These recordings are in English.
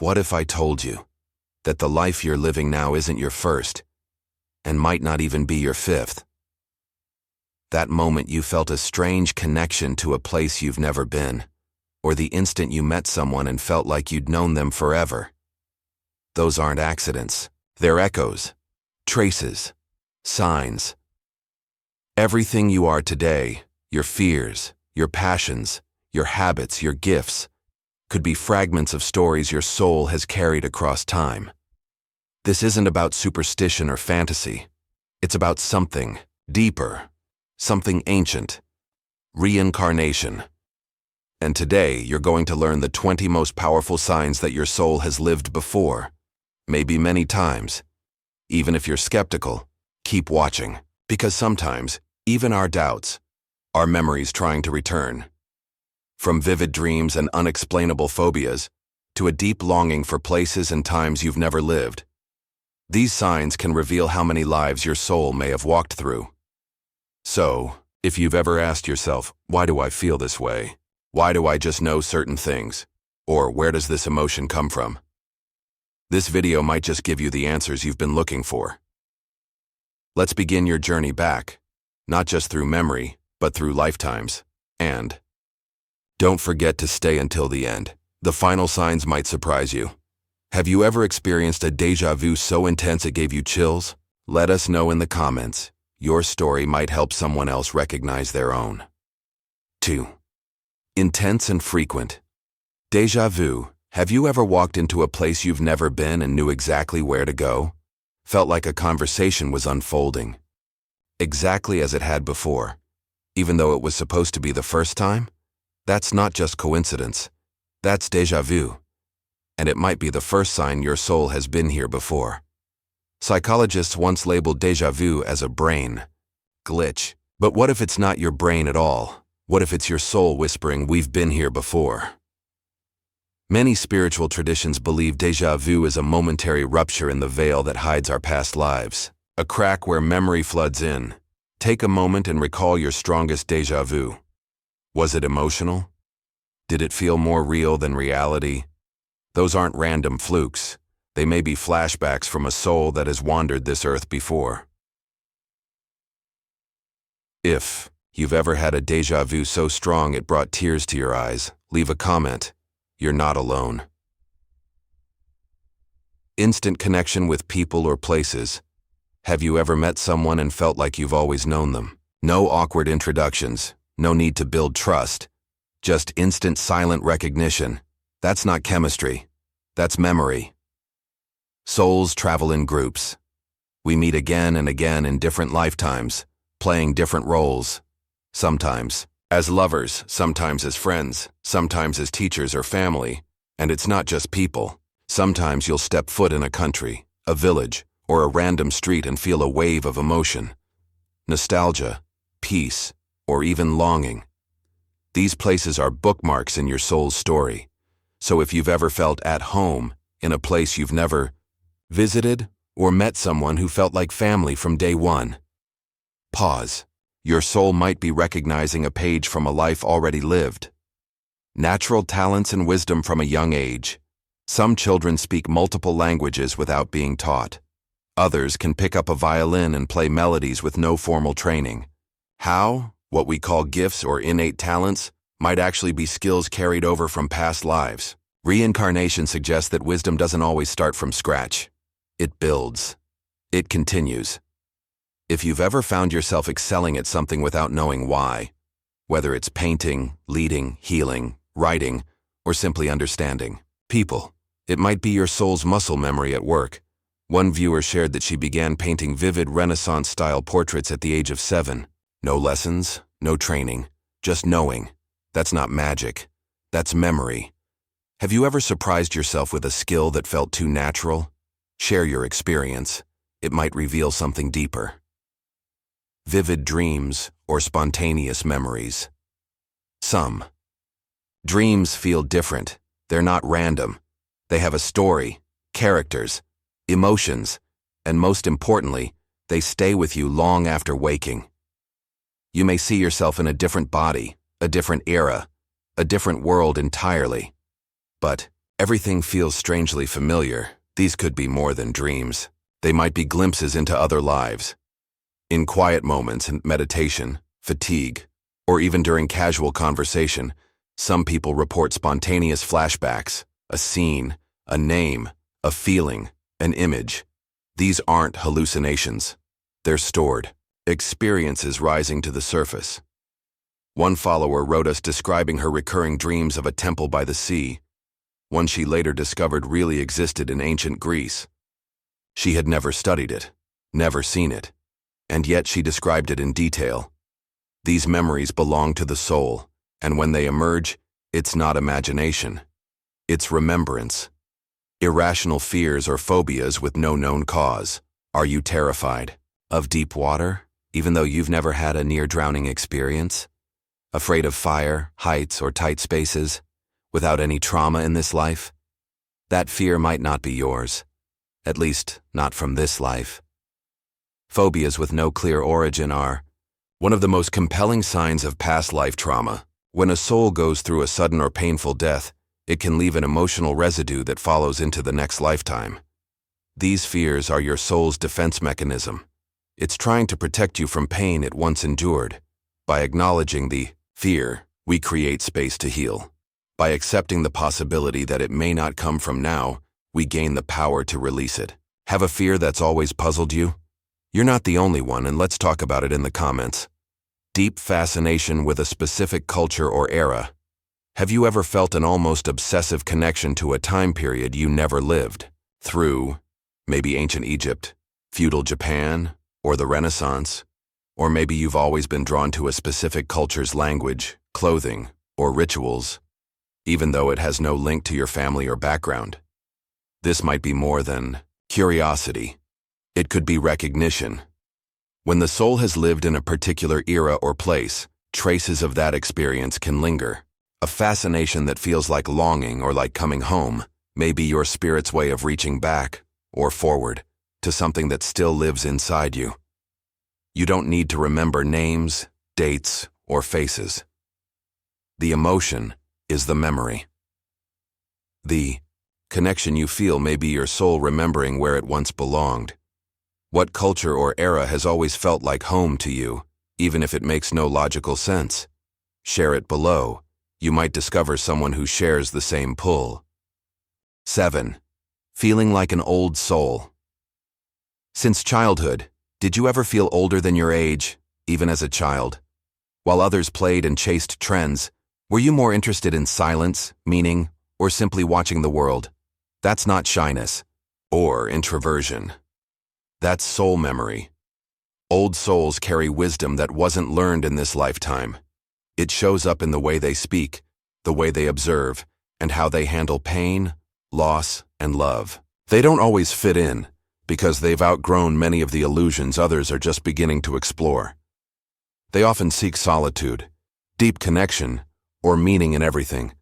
What if I told you that the life you're living now isn't your first, and might not even be your fifth? That moment you felt a strange connection to a place you've never been, or the instant you met someone and felt like you'd known them forever. Those aren't accidents. They're echoes, traces, signs. Everything you are today, your fears, your passions, your habits, your gifts, could be fragments of stories your soul has carried across time. This isn't about superstition or fantasy. It's about something deeper, something ancient, reincarnation. And today, you're going to learn the 20 most powerful signs that your soul has lived before, maybe many times. Even if you're skeptical, keep watching, because sometimes, even our doubts, our memories trying to return. From vivid dreams and unexplainable phobias, to a deep longing for places and times you've never lived. These signs can reveal how many lives your soul may have walked through. So, if you've ever asked yourself, why do I feel this way? Why do I just know certain things? Or where does this emotion come from? This video might just give you the answers you've been looking for. Let's begin your journey back, not just through memory, but through lifetimes. And don't forget to stay until the end. The final signs might surprise you. Have you ever experienced a déjà vu so intense it gave you chills? Let us know in the comments. Your story might help someone else recognize their own. 2. Intense and frequent. Déjà vu. Have you ever walked into a place you've never been and knew exactly where to go? Felt like a conversation was unfolding, exactly as it had before, even though it was supposed to be the first time? That's not just coincidence. That's déjà vu. And it might be the first sign your soul has been here before. Psychologists once labeled déjà vu as a brain glitch. But what if it's not your brain at all? What if it's your soul whispering, "We've been here before"? Many spiritual traditions believe déjà vu is a momentary rupture in the veil that hides our past lives, a crack where memory floods in. Take a moment and recall your strongest déjà vu. Was it emotional? Did it feel more real than reality? Those aren't random flukes. They may be flashbacks from a soul that has wandered this earth before. If you've ever had a déjà vu so strong it brought tears to your eyes, leave a comment. You're not alone. Instant connection with people or places. Have you ever met someone and felt like you've always known them? No awkward introductions. No need to build trust. Just instant silent recognition. That's not chemistry. That's memory. Souls travel in groups. We meet again and again in different lifetimes, playing different roles. Sometimes as lovers, sometimes as friends, sometimes as teachers or family. And it's not just people. Sometimes you'll step foot in a country, a village, or a random street and feel a wave of emotion. Nostalgia, peace, or even longing. These places are bookmarks in your soul's story. So if you've ever felt at home in a place you've never visited or met someone who felt like family from day one, pause. Your soul might be recognizing a page from a life already lived. Natural talents and wisdom from a young age. Some children speak multiple languages without being taught. Others can pick up a violin and play melodies with no formal training. How? What we call gifts or innate talents might actually be skills carried over from past lives. Reincarnation suggests that wisdom doesn't always start from scratch. It builds. It continues. If you've ever found yourself excelling at something without knowing why, whether it's painting, leading, healing, writing, or simply understanding people, it might be your soul's muscle memory at work. One viewer shared that she began painting vivid Renaissance-style portraits at the age of 7. No lessons, no training, just knowing. That's not magic. That's memory. Have you ever surprised yourself with a skill that felt too natural? Share your experience. It might reveal something deeper. Vivid dreams or spontaneous memories. Some dreams feel different. They're not random. They have a story, characters, emotions, and most importantly, they stay with you long after waking. You may see yourself in a different body, a different era, a different world entirely. But Everything feels strangely familiar. These could be more than dreams. They might be glimpses into other lives. In quiet moments and meditation, fatigue, or even during casual conversation, some people report spontaneous flashbacks, a scene, a name, a feeling, an image. These aren't hallucinations. They're stored, experiences rising to the surface. One follower wrote us describing her recurring dreams of a temple by the sea, one she later discovered really existed in ancient Greece. She had never studied it, never seen it, and yet she described it in detail. These memories belong to the soul, and when they emerge, it's not imagination. It's remembrance. Irrational fears or phobias with no known cause. Are you terrified of deep water, even though you've never had a near-drowning experience? Afraid of fire, heights, or tight spaces, without any trauma in this life? That fear might not be yours, at least not from this life. Phobias with no clear origin are one of the most compelling signs of past life trauma. When a soul goes through a sudden or painful death, it can leave an emotional residue that follows into the next lifetime. These fears are your soul's defense mechanism. It's trying to protect you from pain it once endured. By acknowledging the fear, we create space to heal. By accepting the possibility that it may not come from now, we gain the power to release it. Have a fear that's always puzzled you? You're not the only one, and let's talk about it in the comments. Deep fascination with a specific culture or era. Have you ever felt an almost obsessive connection to a time period you never lived through? Maybe ancient Egypt, feudal Japan, or the Renaissance? Or maybe you've always been drawn to a specific culture's language, clothing, or rituals, even though it has no link to your family or background. This might be more than curiosity. It could be recognition. When the soul has lived in a particular era or place, traces of that experience can linger. A fascination that feels like longing or like coming home may be your spirit's way of reaching back, or forward, to something that still lives inside you. You don't need to remember names, dates, or faces. The emotion is the memory. The connection you feel may be your soul remembering where it once belonged. What culture or era has always felt like home to you, even if it makes no logical sense? Share it below. You might discover someone who shares the same pull. 7. Feeling like an old soul. Since childhood, did you ever feel older than your age, even as a child? While others played and chased trends, were you more interested in silence, meaning, or simply watching the world? That's not shyness or introversion. That's soul memory. Old souls carry wisdom that wasn't learned in this lifetime. It shows up in the way they speak, the way they observe, and how they handle pain, loss, and love. They don't always fit in, because they've outgrown many of the illusions others are just beginning to explore. They often seek solitude, deep connection, or meaning in everything.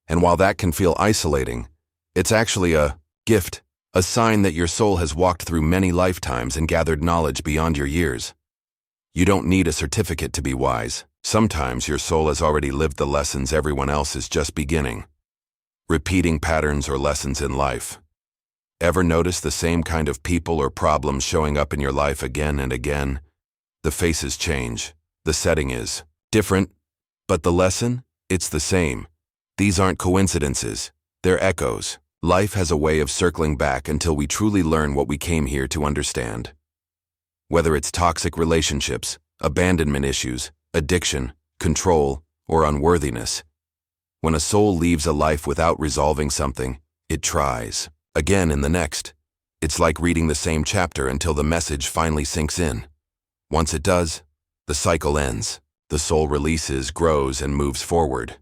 And while that can feel isolating, it's actually a gift, a sign that your soul has walked through many lifetimes and gathered knowledge beyond your years. You don't need a certificate to be wise. Sometimes your soul has already lived the lessons everyone else is just beginning. Repeating patterns or lessons in life. Ever notice the same kind of people or problems showing up in your life again and again? The faces change. The setting is different, but the lesson? It's the same. These aren't coincidences. They're echoes. Life has a way of circling back until we truly learn what we came here to understand. Whether it's toxic relationships, abandonment issues, addiction, control, or unworthiness. When a soul leaves a life without resolving something, it tries again in the next. It's like reading the same chapter until the message finally sinks in. Once it does, the cycle ends. The soul releases, grows, and moves forward.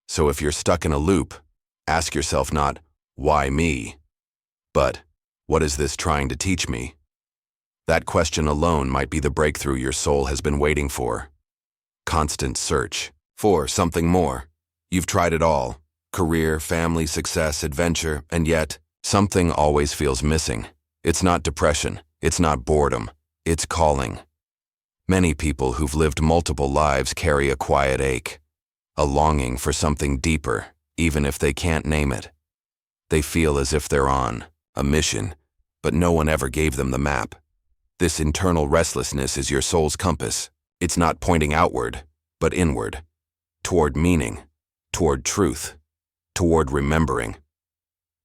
So if you're stuck in a loop, ask yourself not, why me? But, what is this trying to teach me? That question alone might be the breakthrough your soul has been waiting for. Constant search for something more. You've tried it all: career, family, success, adventure, and yet, something always feels missing. It's not depression, it's not boredom, it's calling. Many people who've lived multiple lives carry a quiet ache, a longing for something deeper, even if they can't name it. They feel as if they're on a mission, but no one ever gave them the map. This internal restlessness is your soul's compass. It's not pointing outward, but inward, toward meaning, toward truth, toward remembering.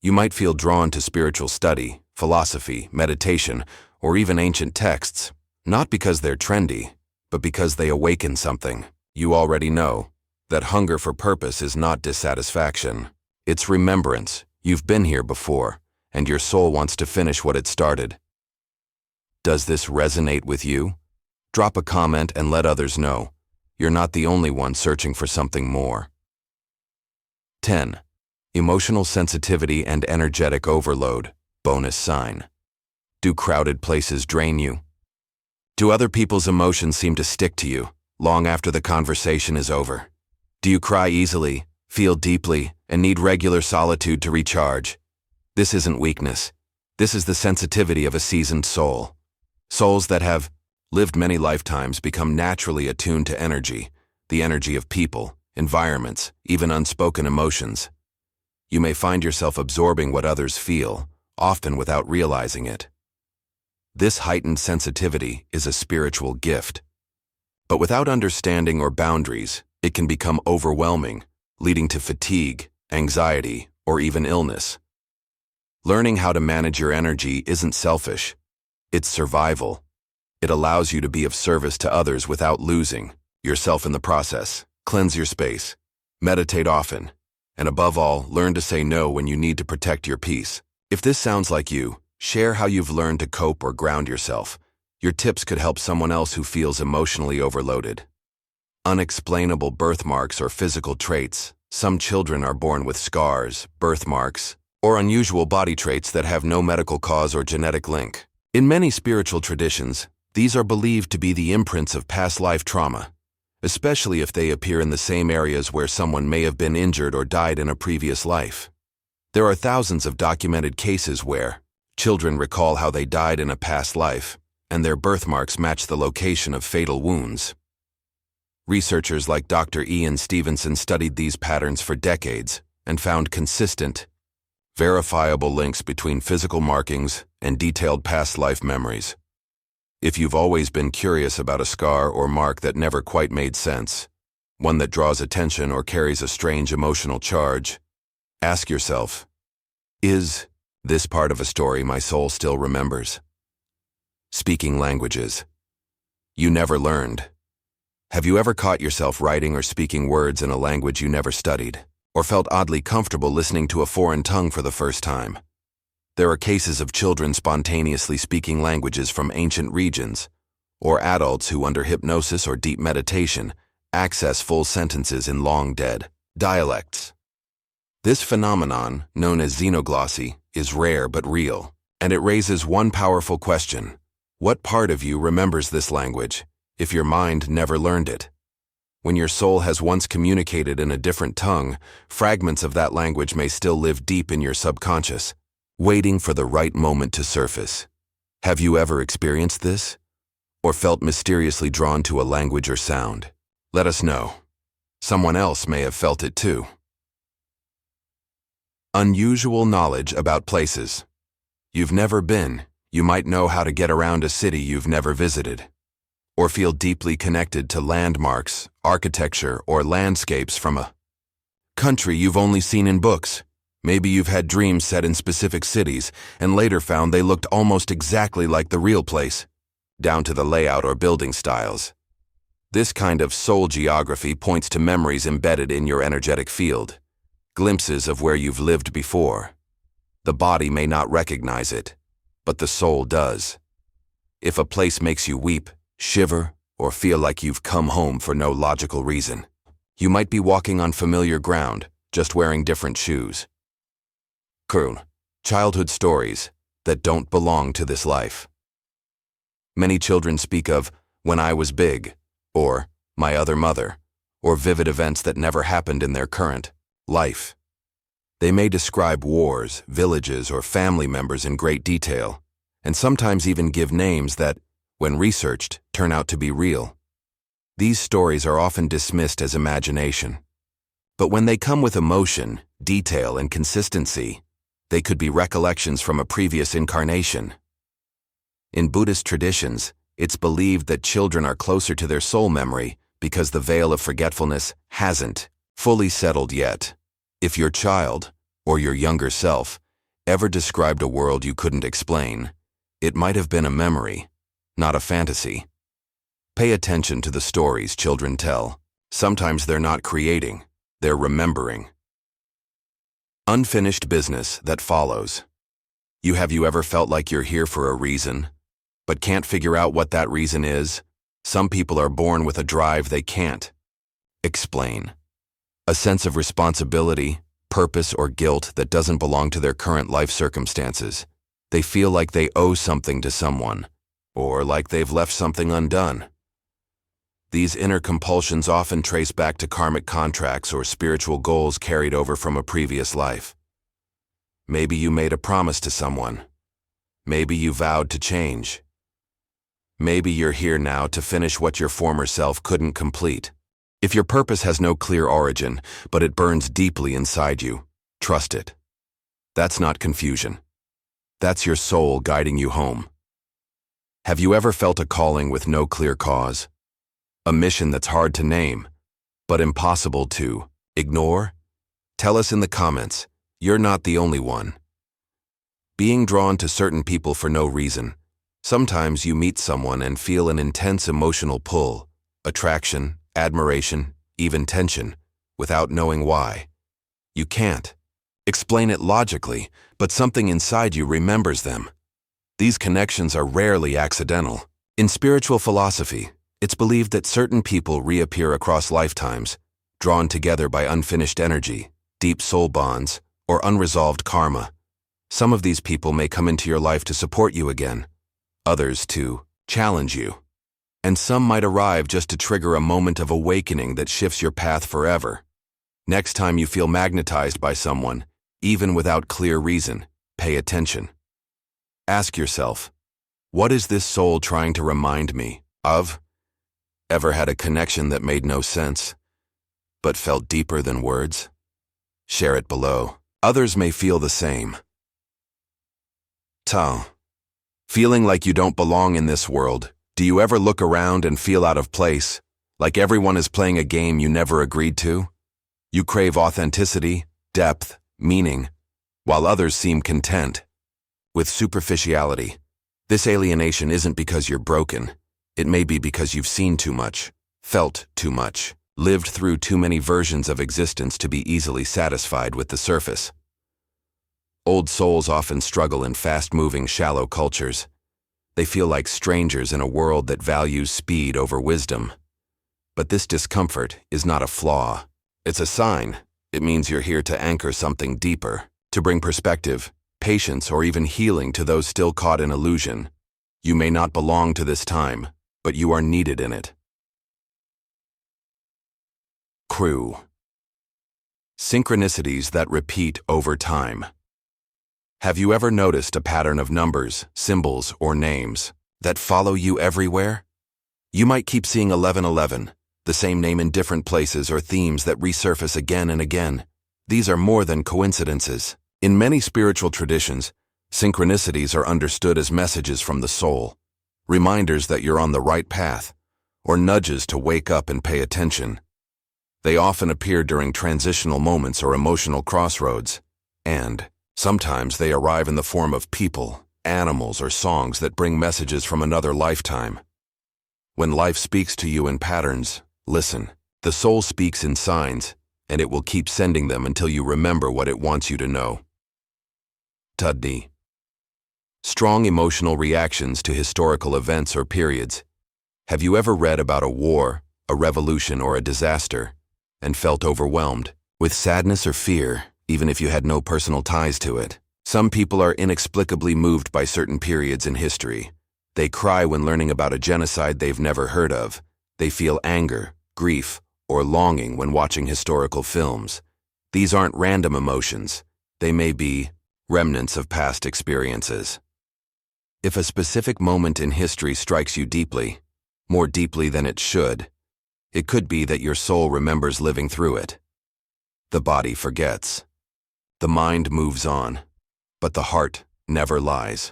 You might feel drawn to spiritual study, philosophy, meditation, or even ancient texts, not because they're trendy, but because they awaken something. You already know that hunger for purpose is not dissatisfaction. It's remembrance. You've been here before, and your soul wants to finish what it started. Does this resonate with you? Drop a comment and let others know. You're not the only one searching for something more. 10. Emotional sensitivity and energetic overload. Bonus sign. Do crowded places drain you? Do other people's emotions seem to stick to you long after the conversation is over? Do you cry easily, feel deeply, and need regular solitude to recharge? This isn't weakness. This is the sensitivity of a seasoned soul. Souls that have lived many lifetimes become naturally attuned to energy, the energy of people, environments, even unspoken emotions. You may find yourself absorbing what others feel, often without realizing it. This heightened sensitivity is a spiritual gift. But without understanding or boundaries, it can become overwhelming, leading to fatigue, anxiety, or even illness. Learning how to manage your energy isn't selfish. It's survival. It allows you to be of service to others without losing yourself in the process. Cleanse your space. Meditate often. And above all, learn to say no when you need to protect your peace. If this sounds like you, share how you've learned to cope or ground yourself. Your tips could help someone else who feels emotionally overloaded. Unexplainable birthmarks or physical traits. Some children are born with scars, birthmarks, or unusual body traits that have no medical cause or genetic link. In many spiritual traditions, these are believed to be the imprints of past life trauma, especially if they appear in the same areas where someone may have been injured or died in a previous life. There are thousands of documented cases where children recall how they died in a past life, and their birthmarks match the location of fatal wounds. Researchers like Dr. Ian Stevenson studied these patterns for decades and found consistent, verifiable links between physical markings and detailed past life memories. If you've always been curious about a scar or mark that never quite made sense, one that draws attention or carries a strange emotional charge, ask yourself, is this part of a story my soul still remembers? Speaking languages. You never learned. Have you ever caught yourself writing or speaking words in a language you never studied, or felt oddly comfortable listening to a foreign tongue for the first time? There are cases of children spontaneously speaking languages from ancient regions, or adults who, under hypnosis or deep meditation, access full sentences in long-dead dialects. This phenomenon, known as xenoglossy, is rare but real, and it raises one powerful question. What part of you remembers this language, if your mind never learned it? When your soul has once communicated in a different tongue, fragments of that language may still live deep in your subconscious, waiting for the right moment to surface. Have you ever experienced this? Or felt mysteriously drawn to a language or sound? Let us know. Someone else may have felt it too. Unusual knowledge about places. You've never been. You might know how to get around a city you've never visited, or feel deeply connected to landmarks, architecture, or landscapes from a country you've only seen in books. Maybe you've had dreams set in specific cities and later found they looked almost exactly like the real place, down to the layout or building styles. This kind of soul geography points to memories embedded in your energetic field, glimpses of where you've lived before. The body may not recognize it, but the soul does. If a place makes you weep, shiver, or feel like you've come home for no logical reason, you might be walking on familiar ground, just wearing different shoes. Childhood stories that don't belong to this life. Many children speak of when I was big, or my other mother, or vivid events that never happened in their current life. They may describe wars, villages, or family members in great detail, and sometimes even give names that, when researched, turn out to be real. These stories are often dismissed as imagination. But when they come with emotion, detail, and consistency, They could be recollections from a previous incarnation. In Buddhist traditions, it's believed that children are closer to their soul memory because the veil of forgetfulness hasn't fully settled yet. If your child, or your younger self, ever described a world you couldn't explain, it might have been a memory, not a fantasy. Pay attention to the stories children tell. Sometimes they're not creating, they're remembering. Unfinished business that follows. Have you ever felt like you're here for a reason, but can't figure out what that reason is? Some people are born with a drive they can't explain. A sense of responsibility, purpose, or guilt that doesn't belong to their current life circumstances. They feel like they owe something to someone, or like they've left something undone. These inner compulsions often trace back to karmic contracts or spiritual goals carried over from a previous life. Maybe you made a promise to someone. Maybe you vowed to change. Maybe you're here now to finish what your former self couldn't complete. If your purpose has no clear origin, but it burns deeply inside you, trust it. That's not confusion. That's your soul guiding you home. Have you ever felt a calling with no clear cause? A mission that's hard to name, but impossible to ignore? Tell us in the comments. You're not the only one. Being drawn to certain people for no reason. Sometimes you meet someone and feel an intense emotional pull, attraction, admiration, even tension, without knowing why. You can't explain it logically, but something inside you remembers them. These connections are rarely accidental. In spiritual philosophy, it's believed that certain people reappear across lifetimes, drawn together by unfinished energy, deep soul bonds, or unresolved karma. Some of these people may come into your life to support you again, others to challenge you, and some might arrive just to trigger a moment of awakening that shifts your path forever. Next time you feel magnetized by someone, even without clear reason, pay attention. Ask yourself, what is this soul trying to remind me of? Ever had a connection that made no sense, but felt deeper than words? Share it below. Others may feel the same. Tao. Feeling like you don't belong in this world. Do you ever look around and feel out of place, like everyone is playing a game you never agreed to? You crave authenticity, depth, meaning, while others seem content with superficiality. This alienation isn't because you're broken. It may be because you've seen too much, felt too much, lived through too many versions of existence to be easily satisfied with the surface. Old souls often struggle in fast-moving, shallow cultures. They feel like strangers in a world that values speed over wisdom. But this discomfort is not a flaw. It's a sign. It means you're here to anchor something deeper, to bring perspective, patience, or even healing to those still caught in illusion. You may not belong to this time, but you are needed in it. Crew. Synchronicities that repeat over time. Have you ever noticed a pattern of numbers, symbols, or names that follow you everywhere? You might keep seeing 1111, the same name in different places, or themes that resurface again and again. These are more than coincidences. In many spiritual traditions, synchronicities are understood as messages from the soul, reminders that you're on the right path, or nudges to wake up and pay attention. They often appear during transitional moments or emotional crossroads, and sometimes they arrive in the form of people, animals, or songs that bring messages from another lifetime. When life speaks to you in patterns, listen. The soul speaks in signs, and it will keep sending them until you remember what it wants you to know. Tudni. Strong emotional reactions to historical events or periods. Have you ever read about a war, a revolution, or a disaster, and felt overwhelmed with sadness or fear, even if you had no personal ties to it? Some people are inexplicably moved by certain periods in history. They cry when learning about a genocide they've never heard of. They feel anger, grief, or longing when watching historical films. These aren't random emotions. They may be remnants of past experiences. If a specific moment in history strikes you deeply, more deeply than it should, it could be that your soul remembers living through it. The body forgets. The mind moves on. but the heart never lies.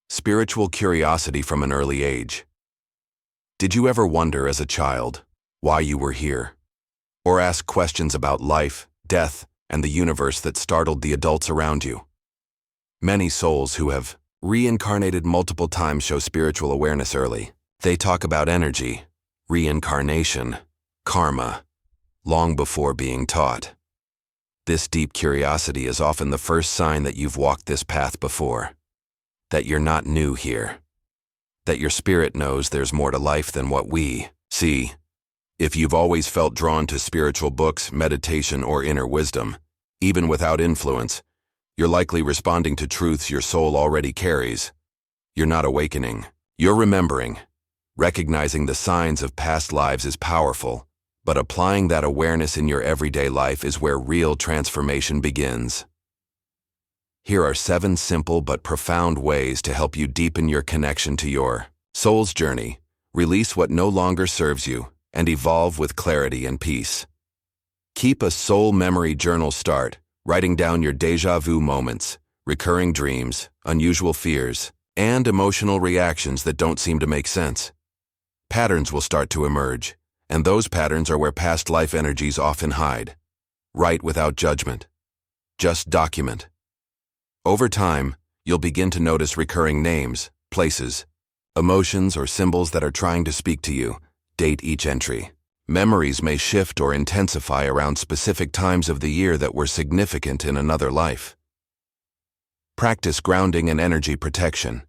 Spiritual curiosity from an early age. Did you ever wonder as a child why you were here? Or ask questions about life, death, and the universe that startled the adults around you? Many souls who have reincarnated multiple times show spiritual awareness early. They talk about energy, reincarnation, karma, long before being taught. This deep curiosity is often the first sign that you've walked this path before, that you're not new here, that your spirit knows there's more to life than what we see. If you've always felt drawn to spiritual books, meditation, or inner wisdom, even without influence, you're likely responding to truths your soul already carries. You're not awakening. You're remembering. Recognizing the signs of past lives is powerful, but applying that awareness in your everyday life is where real transformation begins. Here are 7 simple but profound ways to help you deepen your connection to your soul's journey, release what no longer serves you, and evolve with clarity and peace. Keep a soul memory journal. Start writing down your déjà vu moments, recurring dreams, unusual fears, and emotional reactions that don't seem to make sense. Patterns will start to emerge, and those patterns are where past life energies often hide. Write without judgment. Just document. Over time, you'll begin to notice recurring names, places, emotions, or symbols that are trying to speak to you. Date each entry. Memories may shift or intensify around specific times of the year that were significant in another life. Practice grounding and energy protection.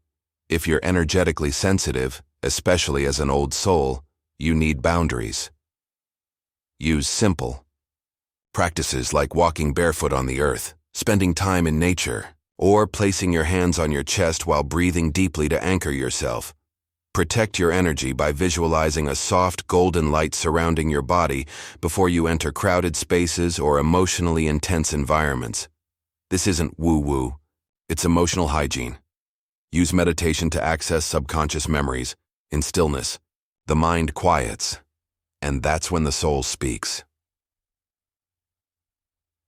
If you're energetically sensitive, especially as an old soul, you need boundaries. Use simple practices like walking barefoot on the earth, spending time in nature, or placing your hands on your chest while breathing deeply to anchor yourself. Protect your energy by visualizing a soft golden light surrounding your body before you enter crowded spaces or emotionally intense environments. This isn't woo-woo, it's emotional hygiene. Use meditation to access subconscious memories. In stillness, the mind quiets, and that's when the soul speaks.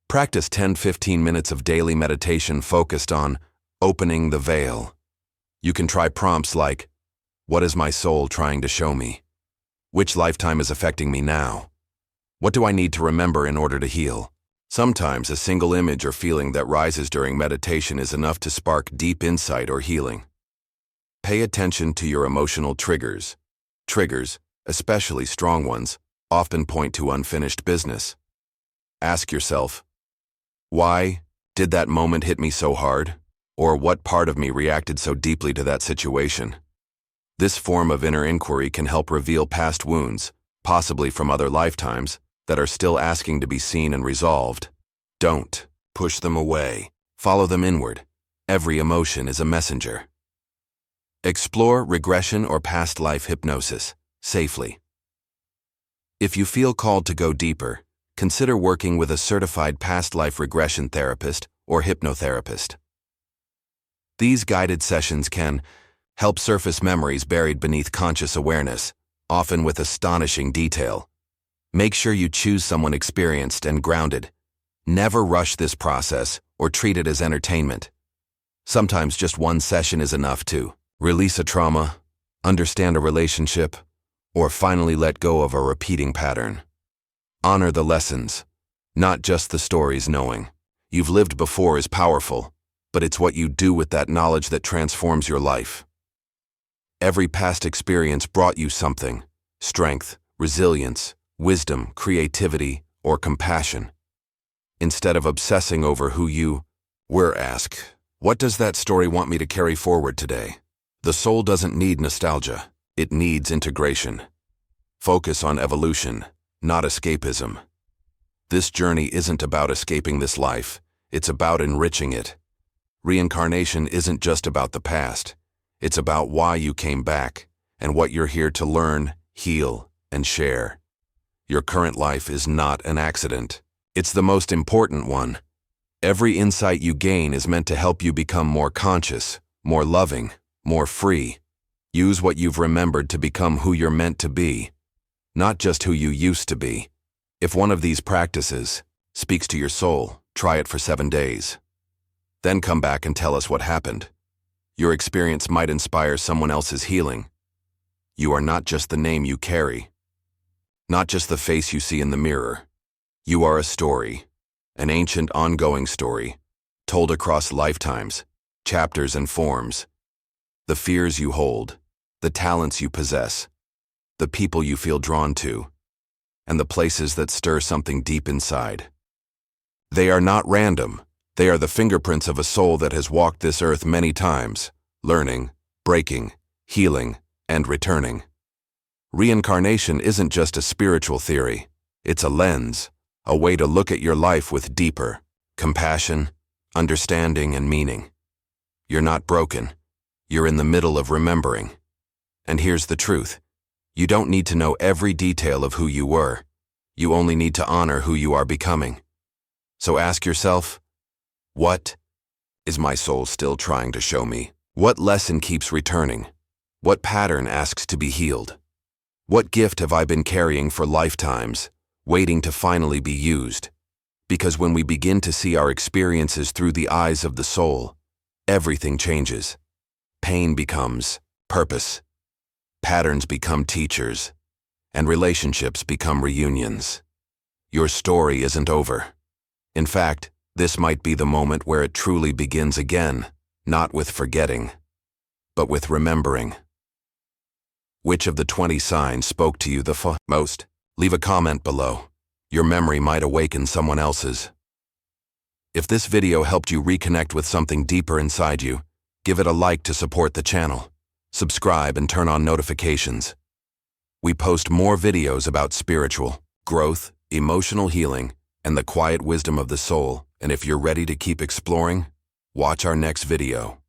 Practice 10-15 minutes of daily meditation focused on opening the veil. You can try prompts like, what is my soul trying to show me? Which lifetime is affecting me now? What do I need to remember in order to heal? Sometimes a single image or feeling that rises during meditation is enough to spark deep insight or healing. Pay attention to your emotional triggers. Triggers, especially strong ones, often point to unfinished business. Ask yourself, why did that moment hit me so hard? Or what part of me reacted so deeply to that situation? This form of inner inquiry can help reveal past wounds, possibly from other lifetimes, that are still asking to be seen and resolved. Don't push them away. Follow them inward. Every emotion is a messenger. Explore regression or past life hypnosis safely. If you feel called to go deeper, consider working with a certified past life regression therapist or hypnotherapist. These guided sessions can help surface memories buried beneath conscious awareness, often with astonishing detail. Make sure you choose someone experienced and grounded. Never rush this process or treat it as entertainment. Sometimes just one session is enough to release a trauma, understand a relationship, or finally let go of a repeating pattern. Honor the lessons, not just the stories. Knowing you've lived before is powerful, but it's what you do with that knowledge that transforms your life. Every past experience brought you something: strength, resilience, wisdom, creativity, or compassion. Instead of obsessing over who you were, ask, what does that story want me to carry forward today? The soul doesn't need nostalgia, it needs integration. Focus on evolution, not escapism. This journey isn't about escaping this life, it's about enriching it. Reincarnation isn't just about the past, it's about why you came back and what you're here to learn, heal, and share. Your current life is not an accident. It's the most important one. Every insight you gain is meant to help you become more conscious, more loving, more free. Use what you've remembered to become who you're meant to be, not just who you used to be. If one of these practices speaks to your soul, Try it for 7 days. Then come back and tell us what happened. Your experience might inspire someone else's healing. You are not just the name you carry, not just the face you see in the mirror. You are a story, an ancient ongoing story, told across lifetimes, chapters and forms. The fears you hold, the talents you possess, the people you feel drawn to, and the places that stir something deep inside. They are not random. They are the fingerprints of a soul that has walked this earth many times, learning, breaking, healing, and returning. Reincarnation isn't just a spiritual theory. It's a lens, a way to look at your life with deeper compassion, understanding, and meaning. You're not broken. You're in the middle of remembering. And here's the truth. You don't need to know every detail of who you were. You only need to honor who you are becoming. So ask yourself, what is my soul still trying to show me? What lesson keeps returning? What pattern asks to be healed? What gift have I been carrying for lifetimes, waiting to finally be used? Because when we begin to see our experiences through the eyes of the soul, everything changes. Pain becomes purpose. Patterns become teachers, and relationships become reunions. Your story isn't over. In fact, this might be the moment where it truly begins again, not with forgetting, but with remembering. Which of the 20 signs spoke to you the most? Leave a comment below. Your memory might awaken someone else's. If this video helped you reconnect with something deeper inside you, give it a like to support the channel. Subscribe and turn on notifications. We post more videos about spiritual growth, emotional healing, and the quiet wisdom of the soul. And if you're ready to keep exploring, watch our next video.